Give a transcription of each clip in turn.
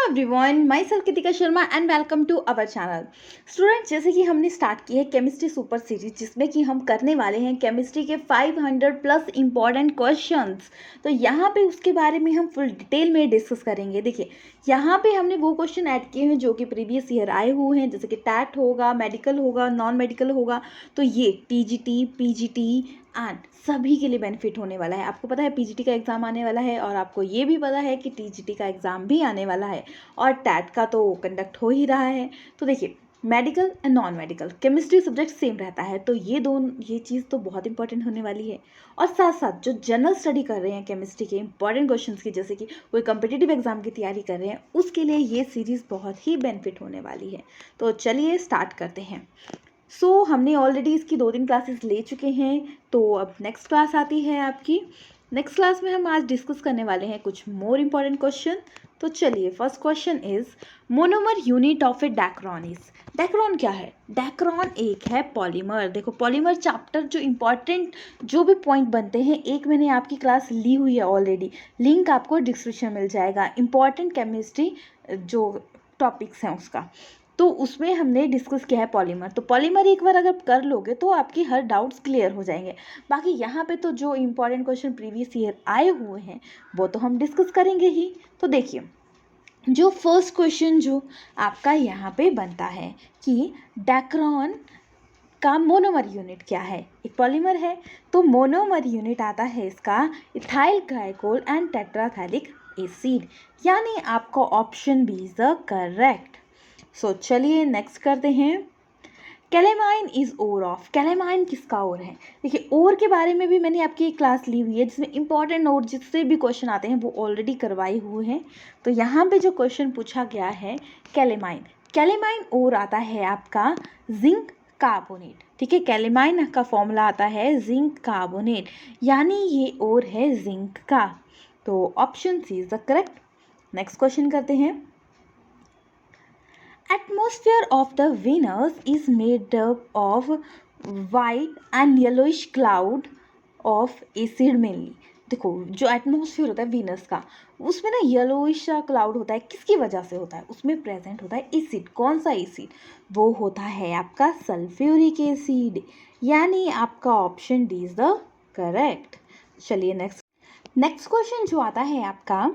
Everyone, myself Kritika Sharma and welcome to our channel. Students, जैसे कि हमने स्टार्ट की है केमिस्ट्री सुपर सीरीज, जिसमें कि हम करने वाले हैं केमिस्ट्री के 500 प्लस इंपॉर्टेंट क्वेश्चंस। तो यहाँ पे उसके बारे में हम फुल डिटेल में डिस्कस करेंगे। देखिए, यहाँ पे हमने वो क्वेश्चन ऐड किए हैं जो कि प्रीवियस ईयर आए हुए हैं, जैसे कि टैट होगा, मेडिकल होगा, नॉन मेडिकल होगा। तो ये टीजीटी, पीजीटी एंड सभी के लिए बेनिफिट होने वाला है। आपको पता है पीजीटी का एग्ज़ाम आने वाला है, और आपको ये भी पता है कि टीजीटी का एग्ज़ाम भी आने वाला है, और टैट का तो कंडक्ट हो ही रहा है। तो देखिए, medical and non medical chemistry subject same रहता है, तो ये चीज़ तो बहुत इंपॉर्टेंट होने वाली है। और साथ साथ जो जनरल स्टडी कर रहे हैं केमिस्ट्री के इंपॉर्टेंट क्वेश्चंस की, जैसे कि कोई कम्पिटिटिव एग्जाम की तैयारी कर रहे हैं, उसके लिए ये सीरीज़ बहुत ही बेनिफिट होने वाली है। तो चलिए स्टार्ट करते हैं। हमने ऑलरेडी इसकी 2-3 क्लासेस ले चुके हैं, तो अब नेक्स्ट क्लास आती है आपकी। नेक्स्ट क्लास में हम आज डिस्कस करने वाले हैं कुछ मोर इम्पॉर्टेंट क्वेश्चन। तो चलिए, first question is monomer unit of a dacron is. Dacron क्या है? डैक्रोन एक है पॉलीमर। देखो, पॉलीमर चैप्टर जो इम्पॉर्टेंट जो भी पॉइंट बनते हैं, एक मैंने आपकी क्लास ली हुई है ऑलरेडी, लिंक आपको डिस्क्रिप्शन मिल जाएगा। इम्पॉर्टेंट केमिस्ट्री जो टॉपिक्स हैं उसका, तो उसमें हमने डिस्कस किया है पॉलीमर। तो पॉलीमर एक बार अगर कर लोगे तो आपकी हर डाउट्स क्लियर हो जाएंगे। बाकी यहाँ पे तो जो इम्पॉर्टेंट क्वेश्चन प्रीवियस ईयर आए हुए हैं वो तो हम डिस्कस करेंगे ही। तो देखिए, जो फर्स्ट क्वेश्चन जो आपका यहाँ पे बनता है कि डैक्रोन का मोनोमर यूनिट क्या है। एक पॉलीमर है तो मोनोमर यूनिट आता है इसका ethyl glycol and terephthalic acid, यानी आपका option B is the correct. चलिए नेक्स्ट करते हैं। Calamine is ore of. Calamine किसका ओर है? देखिए, ओर के बारे में भी मैंने आपकी एक क्लास ली हुई है, जिसमें इंपॉर्टेंट ओर जिससे भी क्वेश्चन आते हैं वो ऑलरेडी करवाए हुए हैं। तो यहाँ पे जो क्वेश्चन पूछा गया है कैलेमाइन, कैलेमाइन ओर आता है आपका जिंक कार्बोनेट। ठीक है, कैलेमाइन का फॉर्मूला आता है जिंक कार्बोनेट, यानी ये ओर है जिंक का। तो option C is the correct. Next question करते हैं। Atmosphere of the Venus is made up of white and yellowish cloud of acid mainly। देखो, जो एटमॉस्फेयर होता है वीनस का, उसमें ना येलोइश क्लाउड होता है। किसकी वजह से होता है? उसमें प्रेजेंट होता है एसिड। कौन सा एसिड? वो होता है आपका सल्फ्यूरिक एसिड, यानी आपका option D is the correct. चलिए नेक्स्ट क्वेश्चन जो आता है आपका,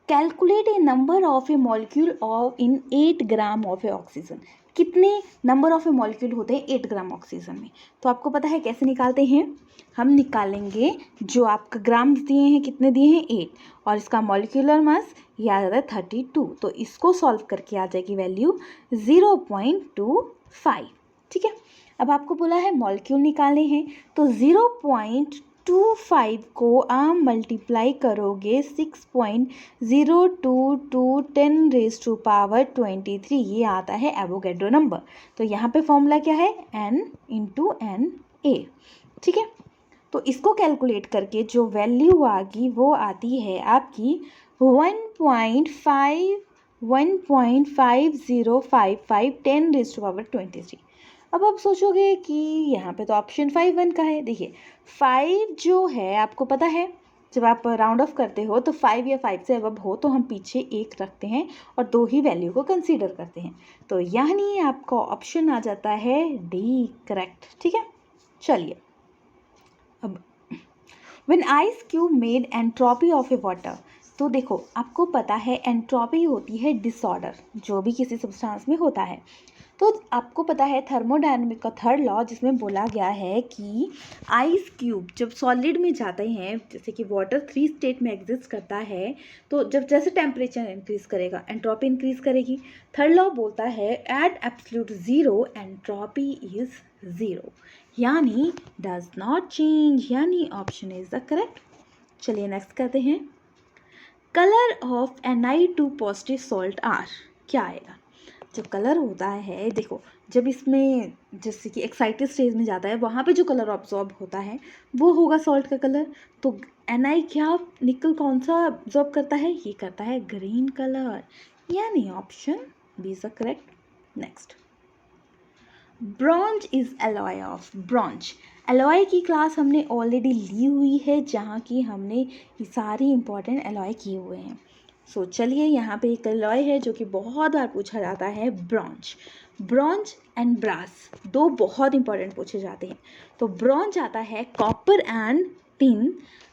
calculate A number of A molecule of in 8 gram of A oxygen. कितने नंबर ऑफ ए मॉलिक्यूल होते हैं 8 ग्राम ऑक्सीजन में? तो आपको पता है कैसे निकालते हैं? हम निकालेंगे जो आपका ग्राम दिए हैं, कितने दिए हैं 8, और इसका मॉलिक्यूलर मास ये आ जाता है 32। तो इसको सॉल्व करके आ जाएगी वैल्यू 0.25। ठीक है, अब आपको बोला है मॉलिक्यूल निकालने हैं, तो 0.25 को आप मल्टीप्लाई करोगे 6.022 10⁻23, ये आता है एवोगैड्रो नंबर। तो यहाँ पे फॉर्मूला क्या है? N/NA। ठीक है, तो इसको कैलकुलेट करके जो वैल्यू आगी वो आती है आपकी 1.5055 10⁻23। अब आप सोचोगे कि यहाँ पे तो ऑप्शन 5 का है। देखिए, 5 जो है आपको पता है, जब आप राउंड ऑफ करते हो तो 5 या 5 से अब हो तो हम पीछे 1 रखते हैं और 2 ही वैल्यू को कंसीडर करते हैं। तो यानी आपका ऑप्शन आ जाता है डी करेक्ट। ठीक है, चलिए अब when ice cube made entropy of A water. तो देखो, आपको पता है एंट्रोपी होती है डिसऑर्डर जो भी किसी सब्सटेंस में होता है। तो आपको पता है थर्मोडायनामिक का थर्ड लॉ, जिसमें बोला गया है कि आइस क्यूब जब सॉलिड में जाते हैं, जैसे कि वाटर 3 स्टेट में एग्जिस्ट करता है, तो जब जैसे टेम्परेचर इंक्रीज करेगा एंट्रोपी इंक्रीज करेगी। थर्ड लॉ बोलता है at absolute zero entropy is 0, यानी डज नॉट चेंज, यानी ऑप्शन इज द करेक्ट। चलिए नेक्स्ट करते हैं। Colour of Ni2 positive salt are. क्या आएगा? जो कलर होता है, देखो, जब इसमें जैसे कि एक्साइटेड स्टेज में जाता है, वहाँ पे जो कलर ऑब्जॉर्ब होता है वो होगा सॉल्ट का कलर। तो Ni क्या निकल कौन सा ऑब्जॉर्ब करता है? ये करता है ग्रीन कलर, यानी option B is the correct. Next, bronze is alloy of. Bronze, alloy की क्लास हमने ऑलरेडी ली हुई है, जहाँ की हमने ये सारी इंपॉर्टेंट एलॉय किए हुए हैं। सो चलिए, यहाँ पे एक अलॉय है जो कि बहुत बार पूछा जाता है, ब्रॉन्ज। ब्रॉन्ज एंड ब्रास दो बहुत इंपॉर्टेंट पूछे जाते हैं। तो ब्रॉन्ज आता है copper and tin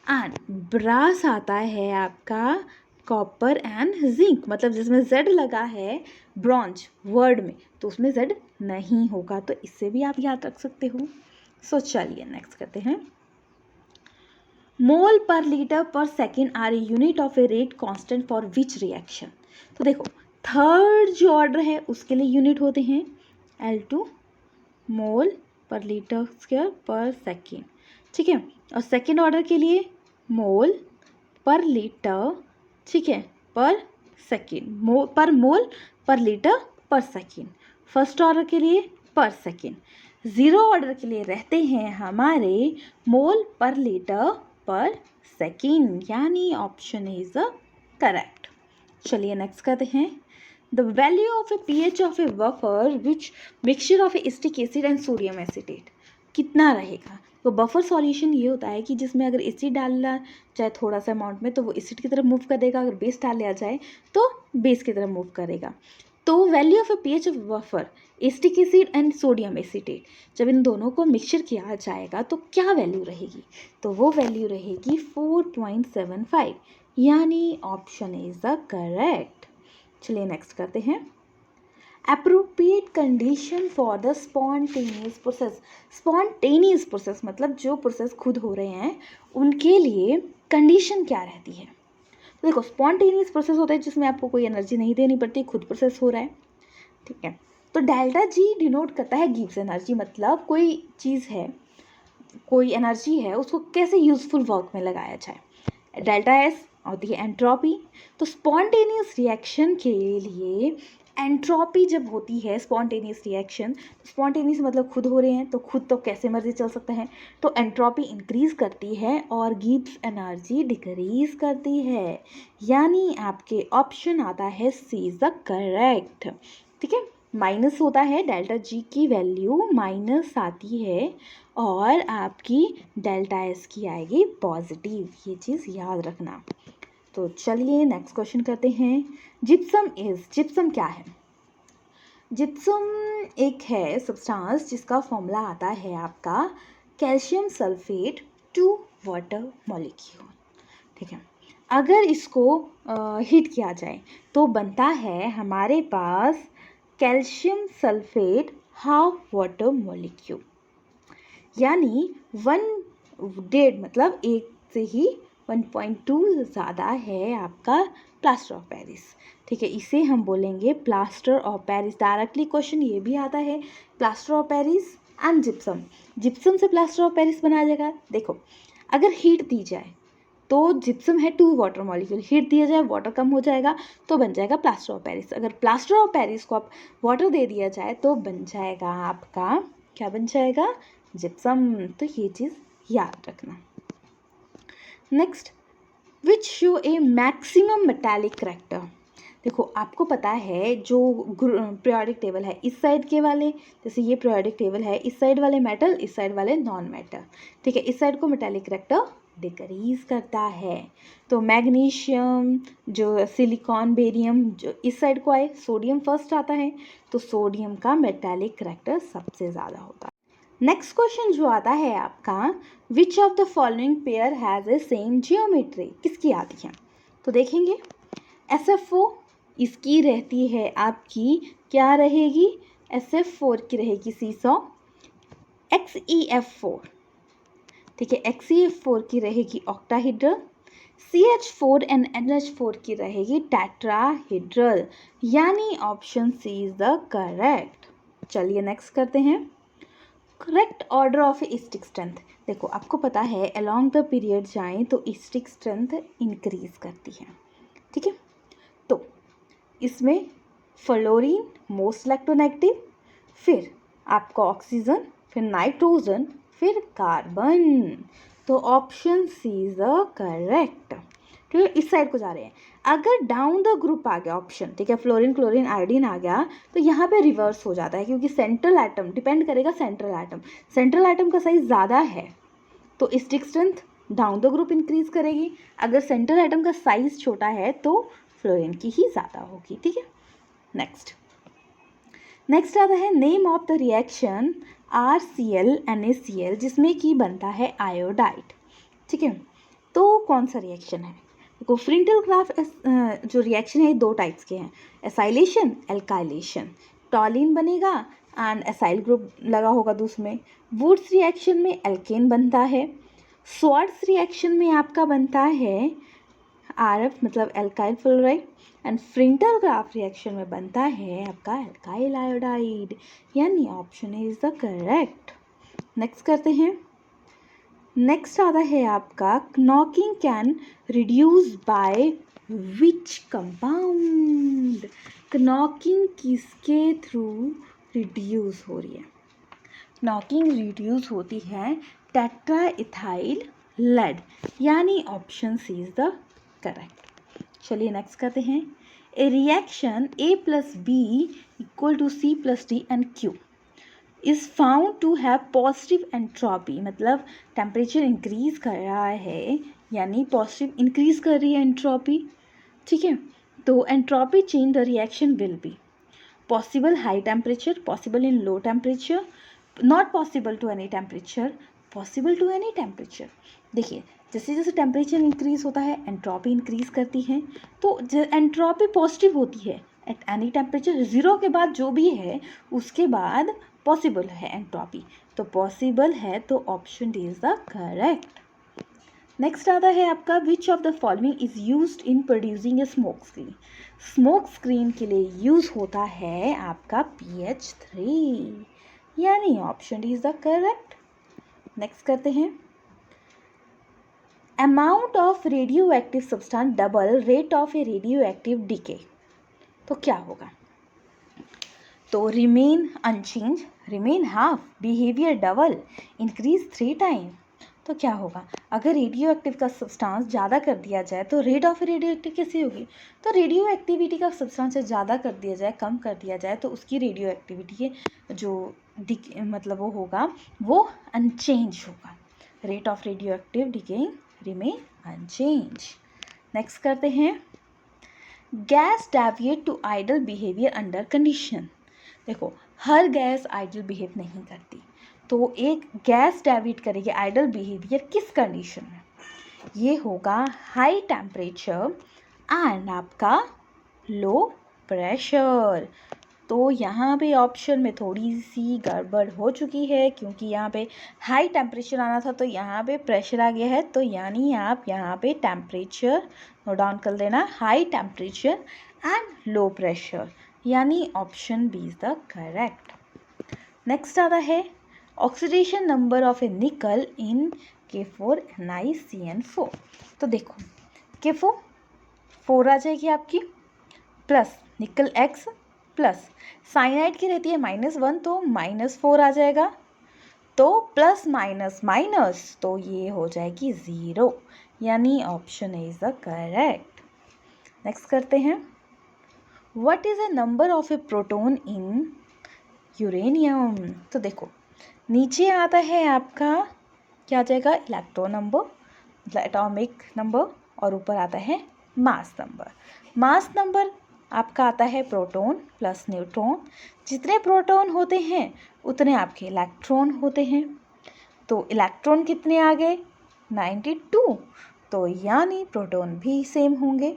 and brass आता है आपका कॉपर एंड जिंक। मतलब जिसमें जेड लगा है ब्रॉन्ज वर्ड में तो उसमें जेड नहीं होगा, तो इससे भी आप याद रख सकते हो। सो चलिए नेक्स्ट करते हैं। मोल पर लीटर पर second are a unit of a rate constant for which reaction. तो देखो, थर्ड जो ऑर्डर है उसके लिए यूनिट होते हैं L2 मोल पर लीटर स्क्वायर पर सेकेंड, ठीक है। और सेकेंड ऑर्डर के लिए मोल पर लीटर, ठीक है, पर सेकेंड, पर मोल पर लीटर पर सेकेंड। फर्स्ट ऑर्डर के लिए पर सेकेंड। ज़ीरो ऑर्डर के लिए रहते हैं हमारे मोल पर लीटर पर सेकेंड, यानी ऑप्शन इज द करेक्ट। चलिए नेक्स्ट करते हैं। The value of A pH of A buffer which mixture of acetic acid and sodium acetate कितना रहेगा। तो बफर सॉल्यूशन ये होता है कि जिसमें अगर एसिड डालना चाहे थोड़ा सा अमाउंट में तो वो एसिड की तरफ मूव कर देगा, अगर बेस डाल लिया जाए तो बेस की तरफ मूव करेगा। तो value of A pH of buffer acetic acid and sodium acetate, जब इन दोनों को मिक्सचर किया जाएगा तो क्या वैल्यू रहेगी। तो वो वैल्यू रहेगी 4.75, यानी ऑप्शन इज द करेक्ट। चलिए नेक्स्ट करते हैं। Appropriate condition for the spontaneous process. Spontaneous process मतलब जो प्रोसेस खुद हो रहे हैं उनके लिए कंडीशन क्या रहती है। तो देखो, स्पॉन्टेनियस प्रोसेस होता है जिसमें आपको कोई एनर्जी नहीं देनी पड़ती, खुद प्रोसेस हो रहा है, ठीक है। तो डेल्टा जी डिनोट करता है गिव्स एनर्जी, मतलब कोई चीज़ है, कोई एनर्जी है, उसको कैसे यूजफुल वर्क में लगाया जाए। डेल्टा एस होती है एंट्रोपी। तो स्पॉन्टेनियस रिएक्शन के लिए एंट्रोपी जब होती है, स्पॉन्टेनियस रिएक्शन, स्पॉन्टेनियस मतलब खुद हो रहे हैं तो खुद तो कैसे मर्जी चल सकता है, तो एंट्रोपी इंक्रीज करती है और गिब्स एनर्जी डिक्रीज करती है, यानी आपके ऑप्शन आता है सी इज द करेक्ट, ठीक है। माइनस होता है, डेल्टा जी की वैल्यू माइनस आती है और आपकी डेल्टा एस की आएगी पॉजिटिव, ये चीज़ याद रखना। तो चलिए नेक्स्ट क्वेश्चन करते हैं। जिप्सम क्या है। जिप्सम एक है सब्सटेंस जिसका फॉर्मूला आता है आपका calcium sulphate two water molecule, ठीक है। अगर इसको हीट किया जाए तो बनता है हमारे पास calcium sulphate half water molecule, यानी 1.5 मतलब एक से ही 1.2 ज़्यादा है आपका प्लास्टर ऑफ पेरिस, ठीक है। इसे हम बोलेंगे plaster of Paris. Directly question ये भी आता है, plaster of Paris and gypsum, gypsum से प्लास्टर ऑफ पेरिस बनाया जाएगा। देखो, अगर हीट दी जाए तो जिप्सम है 2 वाटर मॉलिक्यूल, हीट दिया जाए वाटर कम हो जाएगा तो बन जाएगा प्लास्टर ऑफ पेरिस। अगर प्लास्टर ऑफ पेरिस को आप वाटर दे दिया जाए तो बन जाएगा आपका, क्या बन जाएगा, जिप्सम। तो ये चीज़ याद रखना। Next, which show A maximum metallic character. देखो, आपको पता है जो पीरियोडिक टेबल है इस साइड के वाले, जैसे ये पीरियोडिक टेबल है, इस साइड वाले मेटल, इस साइड वाले नॉन मेटल, ठीक है। इस साइड को मेटालिक करैक्टर डिक्रीज करता है। तो मैग्नीशियम, जो सिलिकॉन, बेरियम, जो इस साइड को आए, सोडियम फर्स्ट आता है, तो सोडियम का मेटालिक करैक्टर सबसे ज़्यादा होता है। नेक्स्ट क्वेश्चन जो आता है आपका, which of the following pair has a same geometry, किसकी आती है। तो देखेंगे, SF4 इसकी रहती है आपकी, क्या रहेगी, SF4 की रहेगी सीसॉ, XeF4, ठीक है, XeF4 की रहेगी ऑक्टाहिड्रल, CH4 एंड NH4 की रहेगी टेट्राहिड्रल, यानी option C is the correct. चलिए नेक्स्ट करते हैं। Correct order of acidic strength. देखो, आपको पता है अलोंग द पीरियड जाएं तो एसिटिक स्ट्रेंथ इंक्रीज करती है, ठीक है। तो इसमें फ्लोरीन मोस्ट इलेक्ट्रोनेगेटिव, फिर आपका ऑक्सीजन, फिर नाइट्रोजन, फिर कार्बन, तो option C is the correct. ठीक है, इस साइड को जा रहे हैं। अगर डाउन द ग्रुप आ गया ऑप्शन, ठीक है, फ्लोरीन, क्लोरीन, आयोडीन आ गया तो यहाँ पे रिवर्स हो जाता है, क्योंकि सेंट्रल एटम डिपेंड करेगा, सेंट्रल एटम का साइज ज़्यादा है तो acetic strength down the group increase करेगी। अगर सेंट्रल एटम का साइज छोटा है तो फ्लोरीन की ही ज़्यादा होगी, ठीक है। नेक्स्ट आता है name of the reaction RCl NaCl जिसमें कि बनता है आयोडाइड, ठीक है। तो कौन सा रिएक्शन है? देखो फ्रिंटल ग्राफ जो रिएक्शन है दो टाइप्स के हैं, एसाइलेशन, एल्काइलेशन। टॉलिन बनेगा एंड एसाइल ग्रुप लगा होगा तो उसमें। वुड्स रिएक्शन में एल्केन बनता है। स्वार्ट्स रिएक्शन में आपका बनता है RF मतलब एल्काइल फ्लोराइड एंड फ्रिंटल ग्राफ रिएक्शन में बनता है आपका एल्काइल आयोडाइड, यानी option is the correct. Next करते हैं। नेक्स्ट आता है आपका knocking can reduce by which compound. Knocking किसके थ्रू रिड्यूस हो रही है? नॉकिंग रिड्यूस होती है टेट्राइथाइल लेड, यानी option C is the correct. चलिए नेक्स्ट करते हैं। A reaction A + B = C + D and Q is found to have positive entropy, मतलब टेम्परेचर इंक्रीज कर रहा है, यानी पॉजिटिव इंक्रीज कर रही है एंट्रोपी, ठीक है। तो entropy change the reaction will be possible high temperature, possible in low temperature, not possible to any temperature, possible to any temperature. देखिए जैसे जैसे टेम्परेचर इंक्रीज होता है एंट्रोपी इंक्रीज करती है, तो एंट्रोपी पॉजिटिव होती है एट एनी टेम्परेचर। ज़ीरो के बाद जो भी है उसके बाद पॉसिबल है एंट्रोपी, तो पॉसिबल है, तो option D is the correct. Next आता है आपका which of the following is used in producing a smoke screen. Smoke screen के लिए यूज होता है आपका PH3, यानी option D is the correct. Next करते हैं। Amount of radio active substance double rate of a radio active decay, तो क्या होगा? तो remain unchanged, remain half, behaviour double, increase 3 time, तो क्या होगा? अगर रेडियो एक्टिव का सब्सटेंस ज़्यादा कर दिया जाए तो रेट ऑफ रेडियो एक्टिव कैसी होगी? तो रेडियो एक्टिविटी का सब्सटेंस ज़्यादा कर दिया जाए, कम कर दिया जाए, तो उसकी रेडियो एक्टिविटी जो मतलब वो होगा वो अनचेंज होगा। Rate of radio active decaying remain unchanged. Next करते हैं। Gas deviate to ideal behaviour under condition. देखो हर गैस आइडल बिहेव नहीं करती, तो एक गैस डेविएट करेगी आइडल बिहेवियर किस कंडीशन में? ये होगा हाई टेम्परेचर एंड आपका लो प्रेशर। तो यहाँ पे ऑप्शन में थोड़ी सी गड़बड़ हो चुकी है, क्योंकि यहाँ पे हाई टेम्परेचर आना था तो यहाँ पे प्रेशर आ गया है, तो यानी आप यहाँ पे टेम्परेचर नोट डाउन कर देना, high temperature and low pressure, यानी option B is the correct. Next आता है ऑक्सीडेशन नंबर ऑफ ए निकल इन K4NiCN4। तो देखो K4 4 आ जाएगी आपकी, प्लस निकल X प्लस साइनाइड की रहती है -1, तो -4 आ जाएगा, तो प्लस माइनस माइनस, तो ये हो जाएगी 0, यानी option A is the correct. Next करते हैं। What is the number of A proton in uranium. तो देखो नीचे आता है आपका क्या आ जाएगा, इलेक्ट्रॉन नंबर मतलब एटॉमिक नंबर, और ऊपर आता है मास नंबर। मास नंबर आपका आता है प्रोटॉन प्लस न्यूट्रॉन, जितने प्रोटॉन होते हैं उतने आपके इलेक्ट्रॉन होते हैं, तो इलेक्ट्रॉन कितने आ गए 92, तो यानी प्रोटॉन भी सेम होंगे,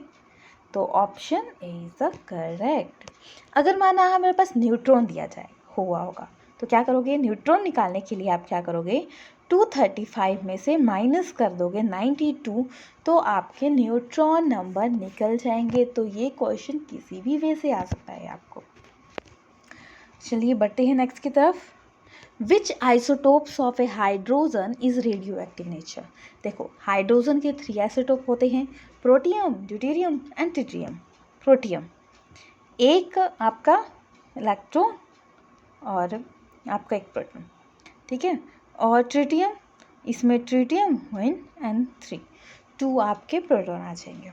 तो option A is the correct. अगर माना हमारे पास न्यूट्रॉन दिया जाए हुआ होगा तो क्या करोगे? न्यूट्रॉन निकालने के लिए आप क्या करोगे? 235 में से माइनस कर दोगे 92, तो आपके न्यूट्रॉन नंबर निकल जाएंगे। तो ये क्वेश्चन किसी भी वे से आ सकता है आपको। चलिए बढ़ते हैं नेक्स्ट की तरफ। Which isotopes of a hydrogen is radio active nature. देखो हाइड्रोजन के 3 आइसोटोप होते हैं, protium, deuterium and tritium. Protium एक आपका इलेक्ट्रॉन और आपका एक प्रोटॉन, ठीक है, और ट्रिटियम इसमें ट्रिटियम 1 and 3 2 आपके प्रोटॉन आ जाएंगे।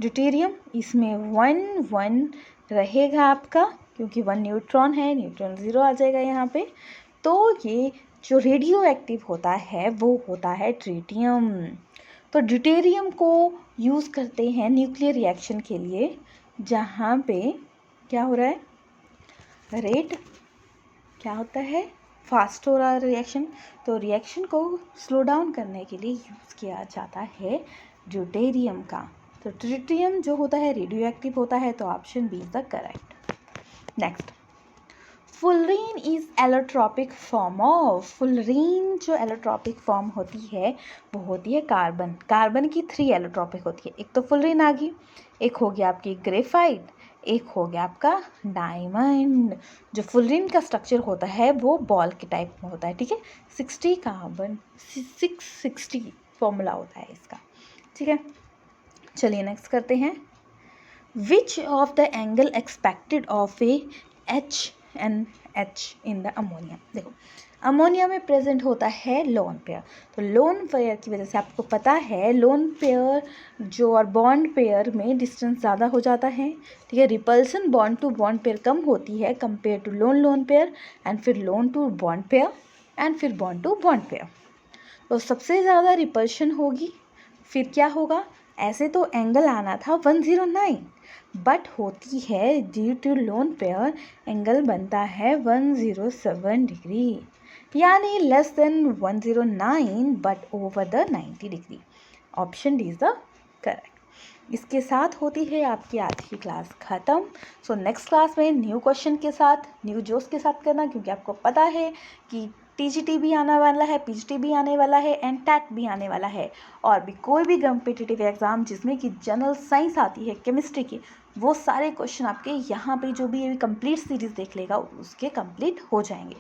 ड्यूटेरियम इसमें 1 1 रहेगा आपका, क्योंकि 1 न्यूट्रॉन है, न्यूट्रॉन 0 आ जाएगा यहाँ पे। तो ये जो रेडियो एक्टिव होता है वो होता है ट्रिटियम। तो ड्यूटेरियम को यूज़ करते हैं न्यूक्लियर रिएक्शन के लिए, जहाँ पे क्या हो रहा है, रेट क्या होता है, फास्ट हो रहा है रिएक्शन। तो रिएक्शन को स्लो डाउन करने के लिए यूज़ किया जाता है ड्यूटेरियम का। तो ड्यूटेरियम जो होता है रेडियो एक्टिव होता है, तो option B is the correct. Next, fullerene is allotropic form of. Fullerene जो एलोट्रॉपिक फॉर्म होती है वो होती है कार्बन। कार्बन की 3 एलोट्रॉपिक होती है, एक तो फुलरीन आ गई, एक हो गया आपकी ग्रेफाइट, एक हो गया आपका डायमंड। जो फुलरीन का स्ट्रक्चर होता है वो बॉल के टाइप में होता है, ठीक है। 60 कार्बन, 660 फॉर्मूला होता है इसका, ठीक है। चलिए नेक्स्ट करते हैं। विच of the angle expected of A HNH in the ammonia. देखो, अमोनिया में प्रेजेंट होता है लोन पेयर। तो लोन पेयर की वजह से आपको पता है लोन पेयर जो और बॉन्ड पेयर में डिस्टेंस ज़्यादा हो जाता है, ठीक है। Repulsion bond to bond pair कम होती है compare to lone pair, and फिर lone to bond pair, and फिर बॉन्ड टू बॉन्ड पेयर। तो सबसे ज़्यादा रिपल्शन होगी, फिर क्या होगा, ऐसे तो एंगल आना था 109, बट होती है due to lone pair angle बनता है 107 डिग्री, यानी less than 109 but over the 90 degree. Option D is the correct. इसके साथ होती है आपकी आज की क्लास ख़त्म। सो नेक्स्ट क्लास में न्यू क्वेश्चन के साथ, न्यू जोश के साथ करना, क्योंकि आपको पता है कि TGT भी आने वाला है, PGT भी आने वाला है, एंड टैट भी आने वाला है। और भी कोई भी कम्पिटिटिव एग्ज़ाम जिसमें कि जनरल साइंस आती है केमिस्ट्री की, वो सारे क्वेश्चन आपके यहाँ पे जो भी कंप्लीट सीरीज़ देख लेगा उसके कंप्लीट हो जाएंगे।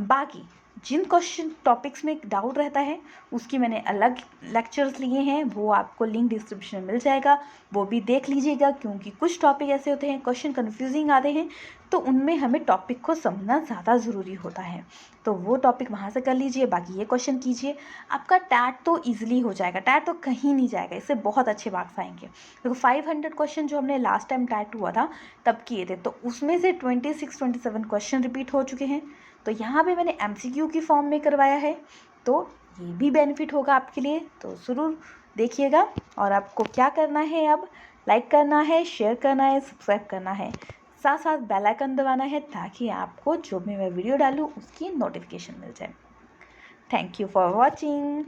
बाकी जिन क्वेश्चन टॉपिक्स में डाउट रहता है उसकी मैंने अलग लेक्चर्स लिए हैं, वो आपको लिंक डिस्क्रिप्शन में मिल जाएगा, वो भी देख लीजिएगा। क्योंकि कुछ टॉपिक ऐसे होते हैं क्वेश्चन कन्फ्यूजिंग आते हैं, तो उनमें हमें टॉपिक को समझना ज़्यादा ज़रूरी होता है, तो वो टॉपिक वहाँ से कर लीजिए। बाकी ये क्वेश्चन कीजिए, आपका टैट तो ईजिली हो जाएगा, टैट तो कहीं नहीं जाएगा, इससे बहुत अच्छे मार्क्स आएंगे। देखो 500 क्वेश्चन जो हमने लास्ट टाइम टैट हुआ था तब किए थे, तो उसमें से 26-27 क्वेश्चन रिपीट हो चुके हैं। तो यहाँ पे मैंने MCQ की फॉर्म में करवाया है, तो ये भी बेनिफिट होगा आपके लिए, तो ज़रूर देखिएगा। और आपको क्या करना है, अब लाइक करना है, शेयर करना है, सब्सक्राइब करना है, साथ साथ बेल आइकन दबाना है, ताकि आपको जो भी मैं वीडियो डालूँ उसकी नोटिफिकेशन मिल जाए। Thank you for watching.